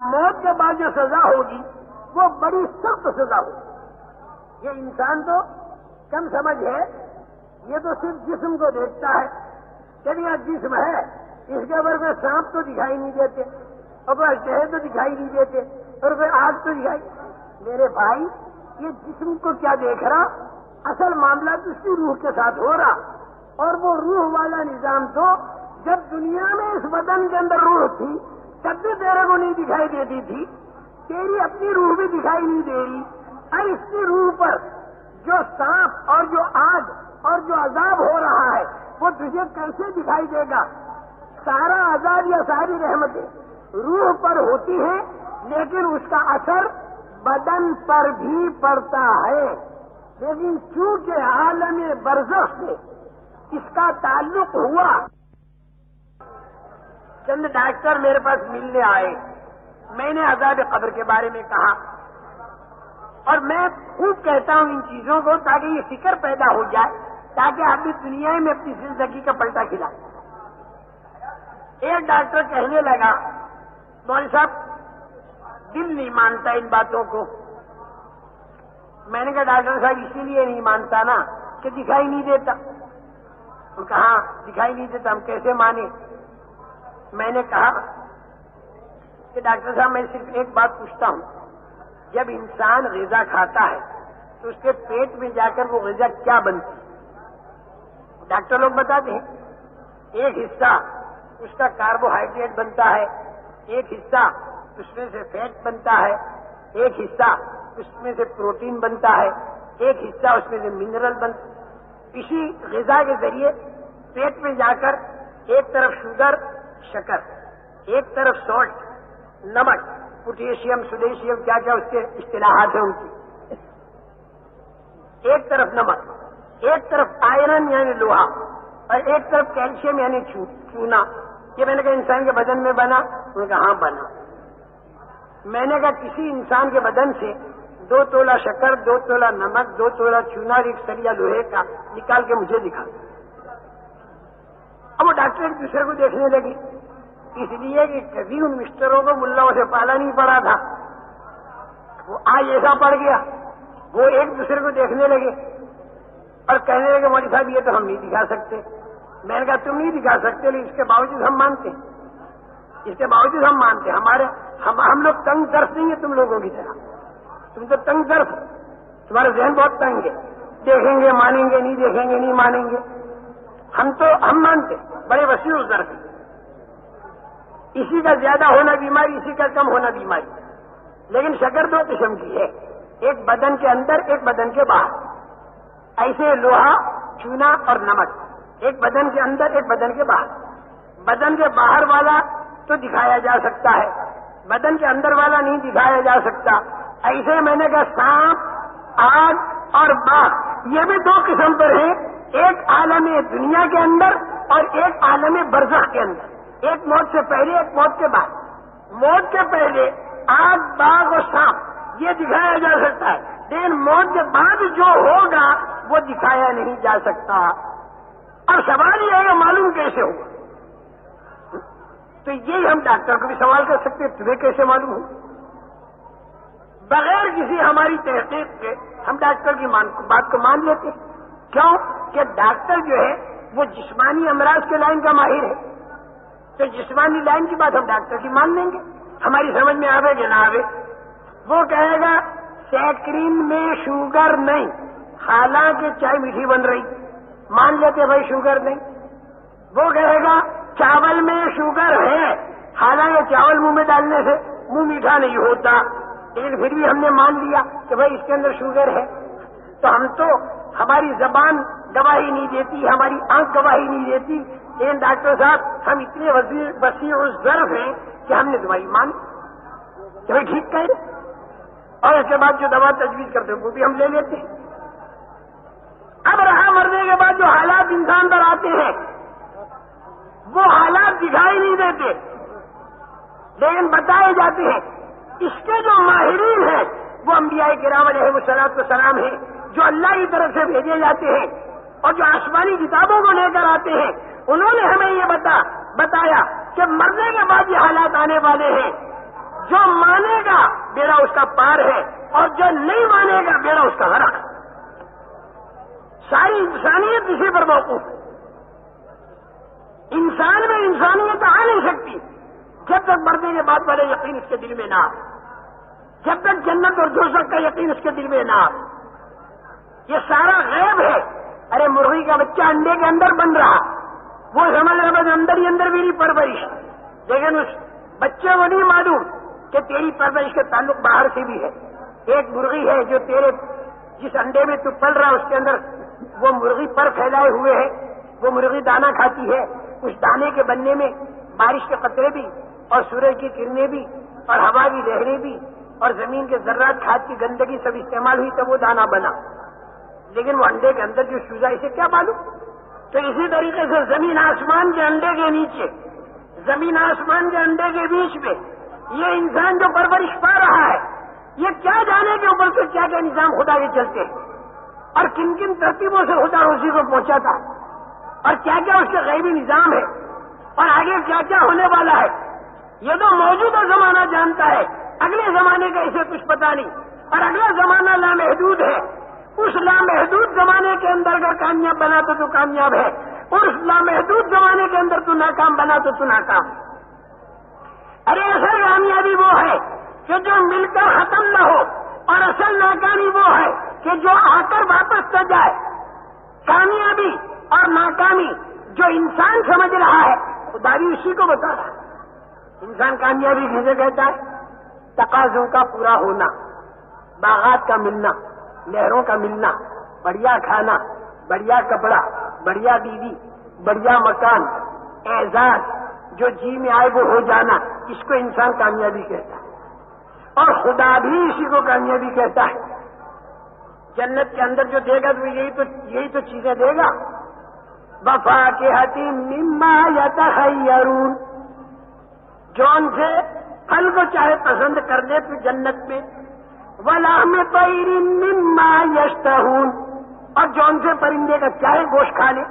موت کے بعد جو سزا ہوگی وہ بڑی سخت سزا ہوگی. یہ انسان تو کم سمجھ ہے، یہ تو صرف جسم کو دیکھتا ہے. چلیے جسم ہے، اس کے اوپر کوئی سانپ تو دکھائی نہیں دیتے، اور کوئی شہد تو دکھائی نہیں دیتے، اور کوئی آگ تو دکھائی. میرے بھائی، یہ جسم کو کیا دیکھ رہا، اصل معاملہ تو اس کی روح کے ساتھ ہو رہا. اور وہ روح والا نظام تو جب دنیا میں اس بدن کے اندر روح تھی تب بھی تیرے کو نہیں دکھائی دیتی تھی. تیری اپنی روح بھی دکھائی نہیں دے رہی، اور اس کی روح پر جو سانپ اور جو آگ اور جو عذاب ہو رہا ہے وہ تجھے کیسے دکھائی دے گا؟ سارا عذاب یا ساری رحمتیں روح پر ہوتی ہیں، لیکن اس کا اثر بدن پر بھی پڑتا ہے. لیکن چونکہ عالم برزخ سے اس کا تعلق ہوا، چند ڈاکٹر میرے پاس ملنے آئے. میں نے عذاب قبر کے بارے میں کہا، اور میں خوب کہتا ہوں ان چیزوں کو تاکہ یہ فکر پیدا ہو جائے، تاکہ آپ بھی دنیا میں اپنی زندگی کا پلٹا کھلائیں. ایک ڈاکٹر کہنے لگا، مولوی صاحب دل نہیں مانتا ان باتوں کو. میں نے کہا ڈاکٹر صاحب اسی لیے نہیں مانتا نا کہ دکھائی نہیں دیتا. ان کا ہاں دکھائی نہیں دیتا، ہم کیسے مانے؟ میں نے کہا کہ ڈاکٹر صاحب میں صرف ایک بات پوچھتا ہوں، جب انسان غذا کھاتا ہے تو اس کے پیٹ میں جا کر وہ غذا کیا بنتی؟ ڈاکٹر لوگ بتاتے ہیں ایک حصہ اس کا کاربوہائیڈریٹ بنتا ہے، ایک حصہ اس میں سے فیٹ بنتا ہے، ایک حصہ اس میں سے پروٹین بنتا ہے، ایک حصہ اس میں سے منرل بنتا ہے. اسی غذا کے ذریعے پیٹ میں جا کر ایک طرف شوگر شکر، ایک طرف سالٹ نمک، پوٹیشیم سوڈیشیم کیا کیا اس کے اصطلاحات ہیں ان کی، ایک طرف نمک، ایک طرف آئرن یعنی لوہا، اور ایک طرف کیلشیم یعنی چونا. یہ میں نے کہا انسان کے بدن میں بنا؟ انہوں نے کہا ہاں بنا. میں نے کہا کسی انسان کے بدن سے 2 تولہ شکر، 2 تولہ نمک، 2 تولہ چونا اور 1 سریا لوہے کا نکال کے مجھے دکھا. اب وہ ڈاکٹر ایک دوسرے کو دیکھنے لگے، اس لیے کہ کبھی ان مسٹروں کو ملاؤں سے پالا نہیں پڑا تھا. وہ آج ایسا پڑ گیا، وہ ایک دوسرے کو دیکھنے لگے اور کہنے لگے مولوی صاحب یہ تو ہم نہیں دکھا سکتے. میں نے کہا تم نہیں دکھا سکتے لیکن اس کے باوجود ہم مانتے ہیں، اس کے باوجود ہم مانتے ہیں. ہم لوگ تنگ درس نہیں ہیں تم لوگوں کی طرح. تم تو تنگ درس، تمہارا ذہن بہت تنگ ہے، دیکھیں گے مانیں گے، نہیں دیکھیں گے نہیں مانیں گے. ہم مانتے بڑے وسیع درس ہیں. اسی کا زیادہ ہونا بیماری، اسی کا کم ہونا بیماری. لیکن شکر 2 قسم کی ہے، ایک بدن کے اندر، ایک بدن کے باہر. ایسے لوہا، چونا اور نمک ایک بدن کے اندر، ایک بدن کے باہر. بدن کے باہر والا تو دکھایا جا سکتا ہے، بدن کے اندر والا نہیں دکھایا جا سکتا. ایسے میں نے کہا سانپ، آگ اور باغ یہ بھی 2 قسم پر ہیں، ایک عالم دنیا کے اندر اور ایک عالم برزخ کے اندر. ایک موت سے پہلے، ایک موت کے بعد. موت کے پہلے آگ، باغ اور سانپ یہ دکھایا جا سکتا ہے، لیکن موت کے بعد جو ہوگا وہ دکھایا نہیں جا سکتا. اور سوال یہ ہے کہ معلوم کیسے ہوگا؟ تو یہی ہم ڈاکٹر کو بھی سوال کر سکتے ہیں، تمہیں کیسے معلوم ہو؟ بغیر کسی ہماری تحقیق کے ہم ڈاکٹر کی بات کو مان لیتے ہیں. کیوں کہ ڈاکٹر جو ہے وہ جسمانی امراض کے لائن کا ماہر ہے، تو جسمانی لائن کی بات ہم ڈاکٹر کی مان لیں گے، ہماری سمجھ میں آوے کہ نہ آوے. وہ کہے گا سیکرین میں شوگر نہیں، حالانکہ چائے میٹھی بن رہی، مان لیتے بھائی شوگر نہیں. وہ کہے گا چاول میں شوگر ہے، حالانکہ چاول منہ میں ڈالنے سے منہ میٹھا نہیں ہوتا، لیکن پھر بھی ہم نے مان لیا کہ بھائی اس کے اندر شوگر ہے. تو ہماری زبان گواہی نہیں دیتی، ہماری آنکھ گواہی نہیں دیتی، لیکن ڈاکٹر صاحب ہم اتنے وسیع الظرف ہیں کہ ہم نے تمہاری مان کہ بھائی ٹھیک کہہ رہے، اور اس کے بعد جو دوا تجویز کرتے ہیں وہ بھی ہم لے لیتے ہیں. اب رہا مرنے کے بعد جو حالات انسان پر آتے ہیں وہ حالات دکھائی نہیں دیتے لیکن بتائے جاتے ہیں. اس کے جو ماہرین ہیں وہ انبیاء کرام علیہ الصلوۃ والسلام ہیں، جو اللہ کی طرف سے بھیجے جاتے ہیں اور جو آسمانی کتابوں کو لے کر آتے ہیں. انہوں نے ہمیں یہ بتایا کہ مرنے کے بعد یہ حالات آنے والے ہیں. جو مانے گا بیڑا اس کا پار ہے، اور جو نہیں مانے گا بیڑا اس کا غرق۔ ساری انسانیت اسی پر موقوف ہے۔ انسان میں انسانیت آ نہیں سکتی جب تک مرنے کے بعد والے یقین اس کے دل میں نہ آ، جب تک جنت اور دوزخ کا یقین اس کے دل میں نہ آ۔ یہ سارا غیب ہے۔ ارے مرغی کا بچہ انڈے کے اندر بن رہا، وہ سمجھ رہا بس اندر ہی اندر میری پرورش، لیکن اس بچے کو نہیں معلوم کہ تیری پرورش کا تعلق باہر سے بھی ہے۔ ایک مرغی ہے جو تیرے جس انڈے میں تو پل رہا اس کے اندر وہ مرغی پر پھیلائے ہوئے ہے، وہ مرغی دانہ کھاتی ہے، اس دانے کے بننے میں بارش کے قطرے بھی اور سورج کی کرنیں بھی اور ہوا کی لہریں بھی اور زمین کے ذرات کھاد کی گندگی سب استعمال ہوئی تب وہ دانہ بنا، لیکن وہ انڈے کے اندر جو چوزا اسے کیا معلوم؟ تو اسی طریقے سے زمین آسمان کے انڈے کے نیچے، زمین آسمان کے انڈے کے بیچ میں یہ انسان جو پرورش پا رہا ہے، یہ کیا جانے کے اوپر سے کیا کیا نظام خدا کے چلتے ہیں اور کن کن ترتیبوں سے خدا اسی کو پہنچاتا ہے اور کیا کیا اس کے غیبی نظام ہے اور آگے کیا کیا ہونے والا ہے، یہ تو موجودہ زمانہ جانتا ہے، اگلے زمانے کا اسے کچھ پتا نہیں، اور اگلا زمانہ لامحدود ہے۔ اس لامحدود زمانے کے اندر اگر کامیاب بنا تو کامیاب ہے، اس لامحدود زمانے کے اندر تو ناکام بنا تو ناکام۔ ارے اصل کامیابی وہ ہے کہ جو مل کر ختم نہ ہو، اور اصل ناکامی وہ ہے کہ جو آ کر واپس نہ جائے۔ کامیابی اور ناکامی جو انسان سمجھ رہا ہے خدا بھی اسی کو بتا رہا ہے۔ انسان کامیابی کسے کہتا ہے؟ تقاضوں کا پورا ہونا، باغات کا ملنا، لہروں کا ملنا، بڑھیا کھانا، بڑھیا کپڑا، بڑھیا بیوی، بڑھیا مکان، اعزاز جو جی میں آئے وہ ہو جانا، اس کو انسان کامیابی کہتا ہے، اور خدا بھی اسی کو کامیابی کہتا ہے۔ جنت کے اندر جو دے گا تو یہی تو چیزیں دے گا۔ وفاکہۃ مما یتخیرون، جو ان سے پھل کو چاہے پسند کر لے تو جنت میں، ولحم طیر مما یشتہون، اور جو ان سے پرندے کا چاہے گوشت کھا لے،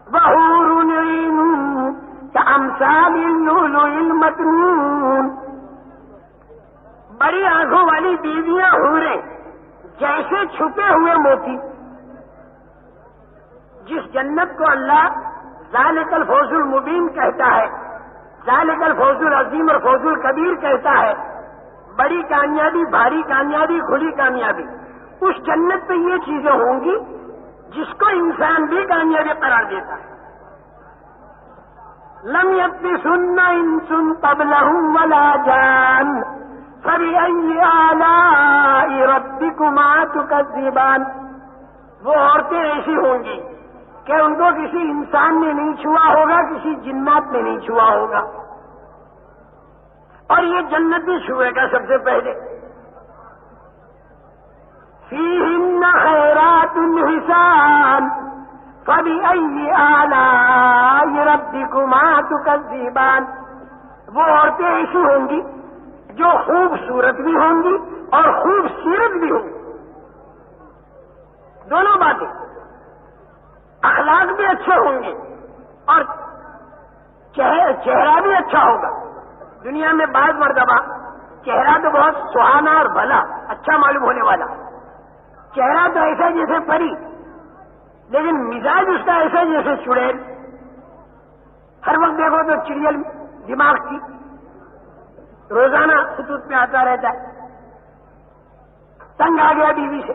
وحور عین کامثال اللؤلؤ المکنون، بڑی آنکھوں والی بیویاں حوریں جیسے چھپے ہوئے موتی۔ جس جنت کو اللہ ذالک الفوز المبین کہتا ہے، ذالک الفوز العظیم اور فوز الکبیر کہتا ہے، بڑی کامیابی، بھاری کامیابی، کھلی کامیابی، اس جنت پہ یہ چیزیں ہوں گی جس کو انسان بھی کامیابی قرار دیتا ہے۔ لم یطمثہن انس قبلہم ولا جان فبأی آلاء ربکما تکذبان، وہ عورتیں ایسی ہوں گی کہ ان کو کسی انسان نے نہیں چھوا ہوگا، کسی جنات نے نہیں چھوا ہوگا، اور یہ جنت بھی چھوئے گا سب سے پہلے۔ فیہن خیرات حسان فبأی آلاء ربکما تکذبان، وہ عورتیں ایسی ہوں گی جو خوبصورت بھی ہوں گی اور خوبصورت بھی ہوں گی، دونوں باتیں، اخلاق بھی اچھے ہوں گے اور چہرہ بھی اچھا ہوگا۔ دنیا میں بعض مرتبہ چہرہ تو بہت سہانا اور بھلا اچھا معلوم ہونے والا، چہرہ تو ایسا جیسے پری، لیکن مزاج اس کا ایسا جیسے چڑیل، ہر وقت دیکھو تو چڑیل دماغ کی، روزانہ خطوط میں آتا رہتا ہے، تنگ آ گیا بیوی سے،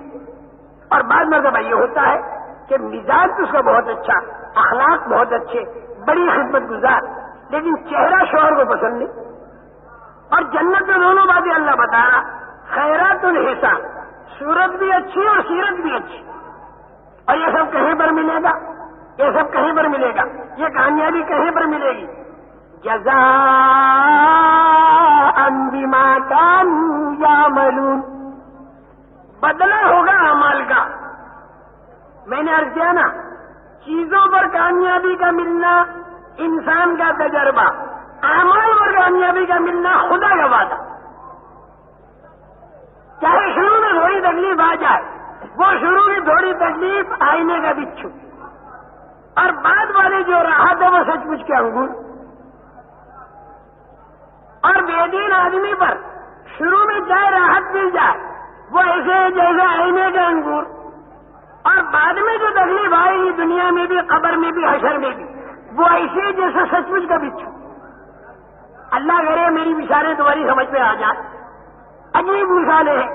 اور بعض مرتبہ یہ ہوتا ہے کہ مزاج تو اس کا بہت اچھا، اخلاق بہت اچھے، بڑی خدمت گزار، لیکن چہرہ شوہر کو پسند نہیں۔ اور جنت میں دونوں باتیں اللہ بتا رہا، خیرات الحسان، صورت بھی اچھی اور سیرت بھی اچھی، اور یہ سب کہیں پر ملے گا، یہ سب کہیں پر ملے گا، یہ کامیابی کہیں پر ملے گی؟ جزاء بما كانوا يعملون، بدلہ ہوگا اعمال کا۔ میں نے عرض کیا نا، چیزوں پر کامیابی کا ملنا انسان کا تجربہ، اعمال پر کامیابی کا ملنا خدا کا وعدہ۔ چاہے شروع میں تھوڑی تکلیف آ جائے، وہ شروع کی تھوڑی تکلیف آئینے کا بچھو، اور بعد والے جو راحت ہے وہ سچ مچ کے انگور، اور بے دین آدمی پر شروع میں چاہے راحت مل جائے، وہ ایسے جیسے آئینے کے انگور، اور بعد میں جو تکلیف آئے گی دنیا میں بھی، قبر میں بھی، حشر میں بھی، وہ ایسے جیسے سچ مچ کا بچھو۔ اللہ کرے میری مثالیں تمہاری سمجھ میں آ جائیں، عجیب مثالیں ہیں،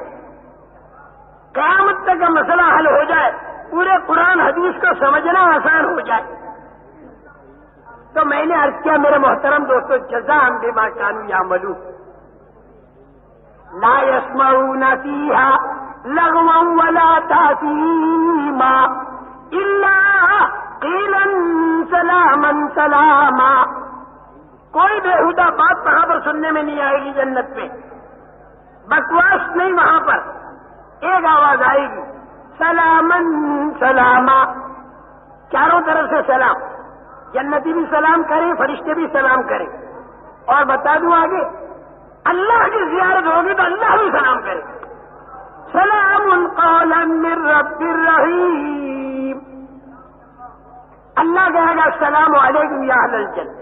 قیامت تک کا مسئلہ حل ہو جائے، پورے قرآن حدیث کو سمجھنا آسان ہو جائے۔ تو میں نے عرض کیا میرے محترم دوستو، جزاء بما کانوا یعملون، لا يسمعون فيها لغوا ولا تأثیما الا قیلا سلاما سلاما۔ کوئی بےہودہ بات وہاں پر سننے میں نہیں آئے گی، جنت میں بکواس نہیں، وہاں پر ایک آواز آئے گی، سلامن سلاما، چاروں طرف سے سلام، جنتی بھی سلام کریں، فرشتے بھی سلام کریں۔ اور بتا دوں آگے، اللہ کی زیارت ہوگی تو اللہ بھی سلام کرے، سلام قولا من رب الرحیم۔ اللہ کہے گا السلام علیکم یا اہل الجنہ۔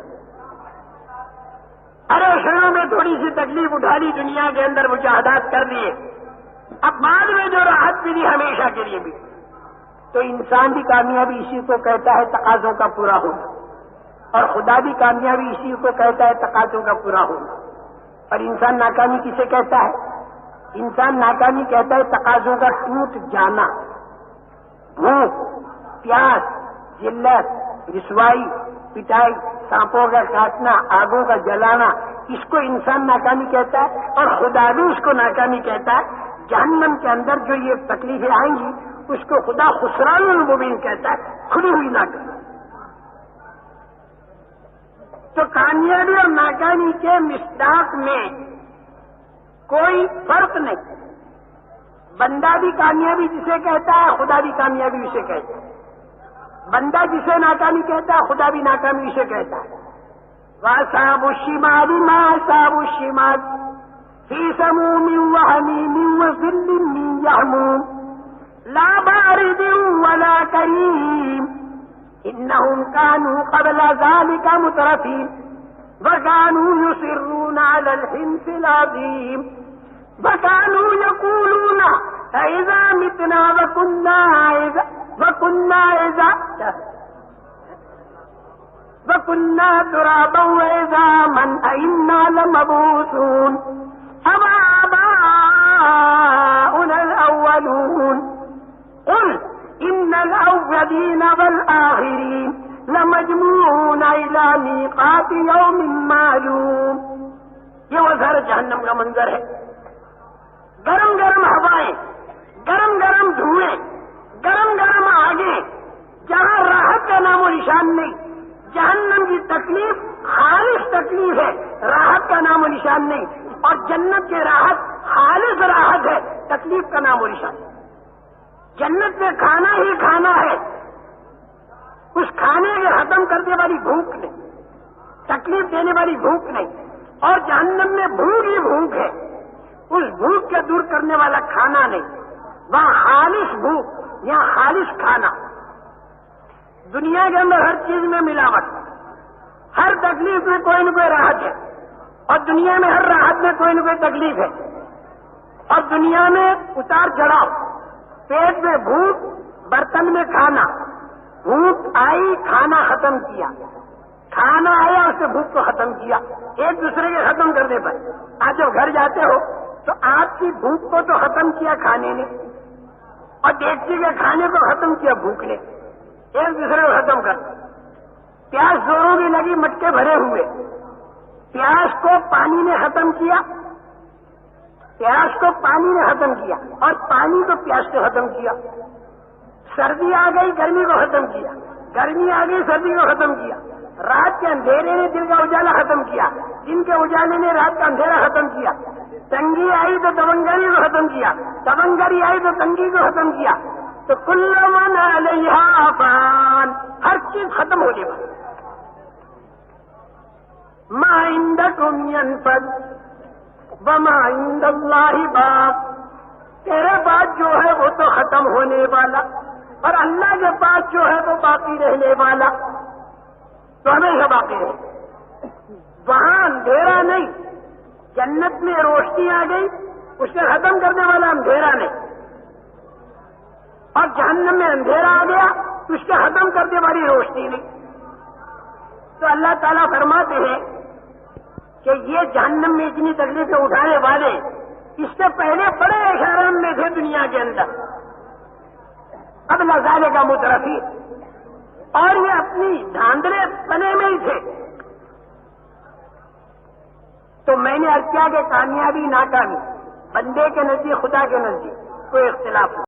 ارے شروع میں تھوڑی سی تکلیف اٹھا لی، دنیا کے اندر مجاہدات کر لیے، اب بعد میں جو راحت ملی ہمیشہ کے لیے بھی۔ تو انسان بھی کامیابی اسی کو کہتا ہے تقاضوں کا پورا ہونا، اور خدا بھی کامیابی اسی کو کہتا ہے تقاضوں کا پورا ہونا۔ اور انسان ناکامی کسے کہتا ہے؟ انسان ناکامی کہتا ہے تقاضوں کا ٹوٹ جانا، بھوک، پیاس، ذلت، رسوائی، پٹائی، سانپوں کا کاٹنا، آگوں کا جلانا، اس کو انسان ناکامی کہتا ہے۔ اور خدا بھی اس کو ناکامی کہتا ہے۔ جہنم کے اندر جو یہ تکلیفیں آئیں گی اس کو خدا خسران المبین کہتا ہے، کھلی ہوئی ناکامی۔ تو کامیابی اور ناکامی کے مصداق میں کوئی فرق نہیں، بندہ بھی کامیابی جسے کہتا ہے خدا بھی کامیابی اسے کہتا ہے، بندہ جسے ناکامی کہتا ہے خدا بھی ناکامی اسے کہتا ہے۔ وَأَصْحَابُ الشِّمَالِ مَا أَصْحَابُ الشِّمَالِ فِي سَمُومٍ وَحَمِيمٍ وَظِلٍّ مِّن يَحْمُومٍ لَا بَارِدٍ وَلَا كَرِيمٍ إِنَّهُمْ كَانُوا قَبْلَ ذَلِكَ مُتْرَفِينَ وَكَانُوا يُصِرُّونَ عَلَى الْحِنثِ الْعَظِيمِ وَكَانُوا يَقُولُونَ أَإِذَا مِتْنَا وَكُنَّا تُرَابًا وَعِظَامًا أَإِنَّا لَمَبْعُوثُونَ أَوْ آبَاؤُنَا الْأَوَّلُونَ قُلْ إِنَّ الْأَوَّلِينَ وَالْآخِرِينَ لَمَجْمُوعُونَ إِلَى مِيقَاتِ يَوْمٍ مَّعْلُومٍ۔ یہ وزار جہنم کا منظر ہے، گرم گرم ہوائیں، گرم گرم دھوئیں، گرم گرم آگیں، جہاں راحت کا نام و نشان نہیں۔ جہنم کی تکلیف خالص تکلیف ہے، راحت کا نام و نشان نہیں، اور جنت کی راحت خالص راحت ہے، تکلیف کا نام و نشان۔ جنت میں کھانا ہی کھانا ہے، اس کھانے کے ختم کرنے والی بھوک نہیں، تکلیف دینے والی بھوک نہیں، اور جہنم میں بھوک ہی بھوک ہے، اس بھوک کے دور کرنے والا کھانا نہیں، وہاں خالص بھوک، یہاں خالص کھانا۔ دنیا کے اندر ہر چیز میں ملاوٹ، ہر تکلیف میں کوئی نہ کوئی راحت ہے، اور دنیا میں ہر راحت میں کوئی نہ کوئی تکلیف ہے، اور دنیا میں اتار چڑھاؤ، پیٹ میں بھوک، برتن میں کھانا، بھوک آئی کھانا ختم کیا، کھانا آیا اس نے بھوک کو ختم کیا، ایک دوسرے کے ختم کرنے پر۔ آج جب گھر جاتے ہو تو آپ کی بھوک کو تو ختم کیا کھانے نے، اور دیکھتی کے کھانے کو ختم کیا بھوک نے، ایک دوسرے کو ختم کر۔ پیاس زوروں کی لگی، مٹکے بھرے ہوئے، پیاس کو پانی نے ختم کیا، پیاس کو پانی نے ختم کیا، اور پانی کو پیاس نے ختم کیا۔ سردی آ گئی، گرمی کو ختم کیا، گرمی آ گئی، سردی کو ختم کیا۔ رات کے اندھیرے نے دن کا اجالا ختم کیا، دن کے اجالے نے رات کا اندھیرا ختم کیا۔ تنگی آئی تو تمنگری کو ختم کیا، تمنگری آئی تو تنگی کو ختم کیا۔ تو کل من علیہا فان، ہر چیز ختم ہونے والی۔ ما عندکم ینفد وما عند اللہ باق، تیرے پاس جو ہے وہ تو ختم ہونے والا، اور اللہ کے پاس جو ہے وہ باقی رہنے والا، تو ہمیشہ باقی رہے۔ وہاں اندھیرا نہیں، جنت میں روشنی آ گئی، اس کا ختم کرنے والا اندھیرا نہیں، اور جہنم میں اندھیرا آ گیا تو اس کا ختم کرنے والی روشنی نہیں۔ تو اللہ تعالیٰ فرماتے ہیں کہ یہ جہنم میں اتنی تکلیفیں اٹھانے والے اس سے پہلے بڑے احرام میں تھے دنیا کے اندر، اب لذالے کا مترفی، اور یہ اپنی دھاندلے بنے میں ہی تھے۔ تو میں نے عرض کیا کہ کامیابی ناکامی بندے کے نزدیک، خدا کے نزدیک کوئی اختلاف نہیں۔